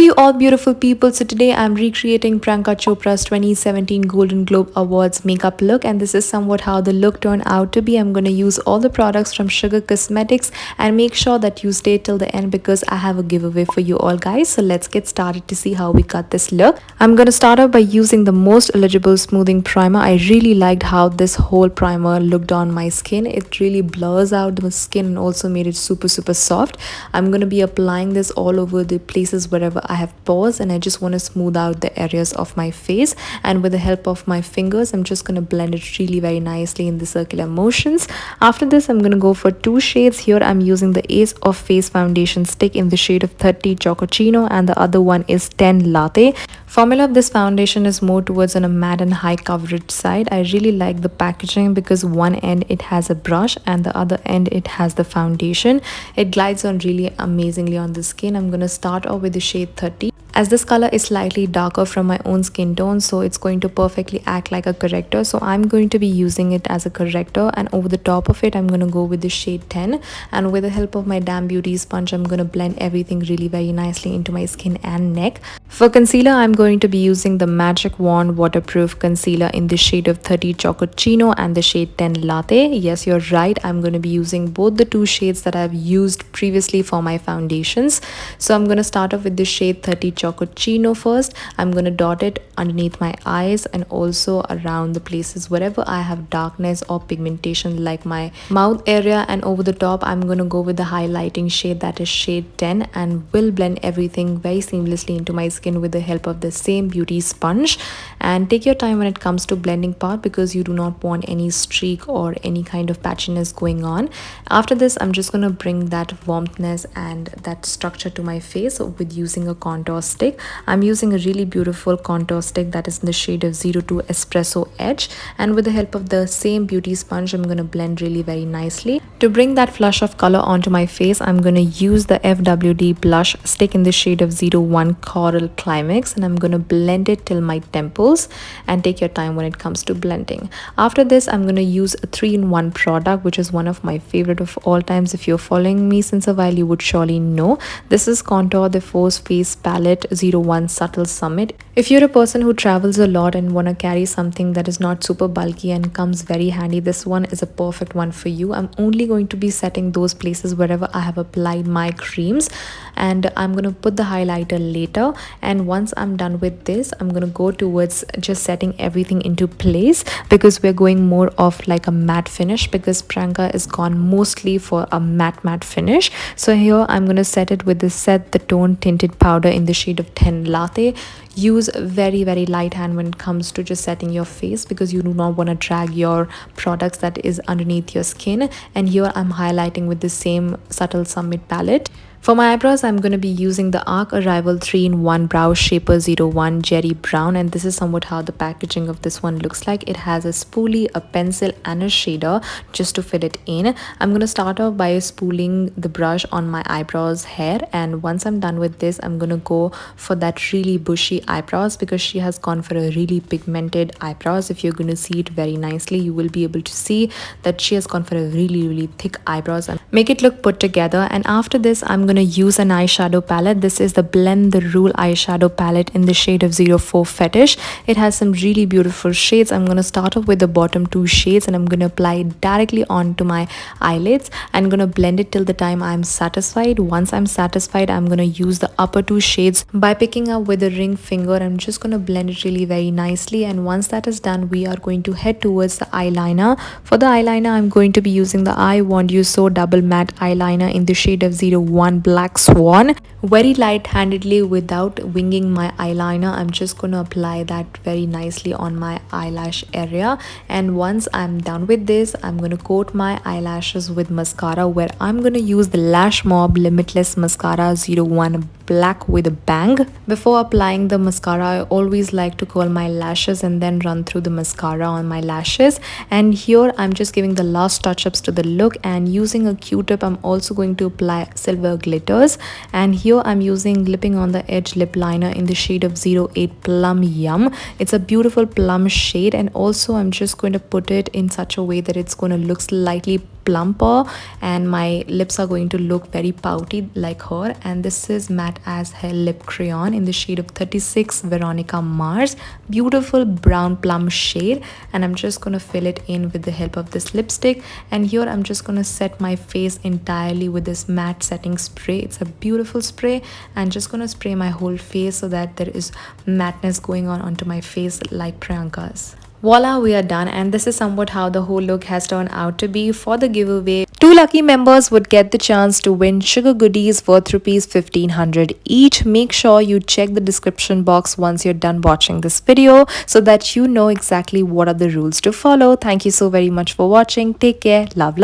you all beautiful people. So today I'm recreating Priyanka Chopra's 2017 Golden Globe Awards makeup look, and this is somewhat how the look turned out to be. I'm going to use all the products from Sugar Cosmetics and make sure that you stay till the end because I have a giveaway for you all guys. So let's get started to see how we got this look. I'm going to start off by using the Most Eligible Smoothing Primer. I really liked how this whole primer looked on my skin. It really blurs out the skin and also made it super soft. I'm going to be applying this all over the places wherever I have pores, and I just want to smooth out the areas of my face, and with the help of my fingers I'm just going to blend it really very nicely in the circular motions. After this I'm going to go for two shades. Here I'm using the Ace of Face foundation stick in the shade of 30 Chocochino, and the other one is 10 Latte. Formula of this foundation is more towards on a matte and high coverage side. I really like the packaging because one end it has a brush and the other end it has the foundation. It glides on really amazingly on the skin. I'm going to start off with the shade 30. As this color is slightly darker from my own skin tone, so it's going to perfectly act like a corrector, so I'm going to be using it as a corrector, and over the top of it I'm going to go with the shade 10, and with the help of my Damn Beauty sponge I'm going to blend everything really very nicely into my skin and neck. For concealer I'm going to be using the Magic Wand waterproof concealer in the shade of 30 Chocochino and the shade 10 Latte. Yes, you're right, I'm going to be using both the two shades that I've used previously for my foundations. So I'm going to start off with the shade 30 Chocochino first. I'm going to dot it underneath my eyes and also around the places wherever I have darkness or pigmentation, like my mouth area, and over the top I'm going to go with the highlighting shade that is shade 10, and will blend everything very seamlessly into my skin with the help of the same beauty sponge. And take your time when it comes to blending part because you do not want any streak or any kind of patchiness going on. After this I'm just going to bring that warmthness and that structure to my face with using a contour stick. I'm using a really beautiful contour stick that is in the shade of 02 Espresso Edge, and with the help of the same beauty sponge I'm going to blend really very nicely. To bring that flush of color onto my face I'm going to use the FWD blush stick in the shade of 01 Coral Climax, and I'm going to blend it till my temples, and take your time when it comes to blending. After this I'm going to use a 3-in-1 product which is one of my favorite of all times. If you're following me since a while you would surely know. This is Contour the Force Face Palette 01 Subtle Summit. If you're a person who travels a lot and want to carry something that is not super bulky and comes very handy, this one is a perfect one for you. I'm only going to be setting those places wherever I have applied my creams, and I'm going to put the highlighter later. And once I'm done with this I'm going to go towards just setting everything into place, because we're going more of like a matte finish, because Priyanka is gone mostly for a matte finish. So here I'm going to set it with the Set the Tone tinted powder in the shade of 10 Latte. Use very light hand when it comes to just setting your face, because you do not want to drag your products that is underneath your skin. And here I'm highlighting with the same Subtle Summit palette. For my eyebrows, I'm going to be using the Arc Arrival 3-in-1 Brow Shaper 01 Jerry Brown, and this is somewhat how the packaging of this one looks like. It has a spoolie, a pencil and a shader just to fit it in. I'm going to start off by spooling the brush on my eyebrows hair, and once I'm done with this I'm going to go for that really bushy eyebrows, because she has gone for a really pigmented eyebrows. If you're going to see it very nicely you will be able to see that she has gone for a really thick eyebrows and make it look put together. And after this I'm going to use an eyeshadow palette. This is the Blend the Rule eyeshadow palette in the shade of 04 Fetish. It has some really beautiful shades. I'm going to start off with the bottom two shades, and I'm going to apply it directly onto my eyelids. I'm going to blend it till the time I'm satisfied. Once I'm satisfied I'm going to use the upper two shades by picking up with a ring finger. I'm just going to blend it really very nicely, and once that is done we are going to head towards the eyeliner. For the eyeliner I'm going to be using the I Want You So Double Matte eyeliner in the shade of 01 Black Swan. Very light handedly, without winging my eyeliner, I'm just going to apply that very nicely on my eyelash area. And once I'm done with this I'm going to coat my eyelashes with mascara, where I'm going to use the Lash Mob Limitless Mascara 01 Black with a Bang. Before applying the mascara I always like to curl my lashes and then run through the mascara on my lashes. And here I'm just giving the last touch-ups to the look, and using a Q-tip I'm also going to apply silver glitters. And here I'm using Glipping on the Edge lip liner in the shade of 08 Plum Yum. It's a beautiful plum shade, and also I'm just going to put it in such a way that it's going to look slightly plumper and my lips are going to look very pouty like her. And this is Matte as Hell lip crayon in the shade of 36 Veronica Mars, beautiful brown plum shade. And I'm just going to fill it in with the help of this lipstick. And here I'm just going to set my face entirely with this matte setting spray. It's a beautiful spray, and just going to spray my whole face so that there is matteness going on onto my face like Priyanka's. Voila, we are done, and this is somewhat how the whole look has turned out to be. For the giveaway, 2 lucky members would get the chance to win sugar goodies worth rupees 1500 each. Make sure you check the description box once you're done watching this video so that you know exactly what are the rules to follow. Thank you so very much for watching. Take care. Love.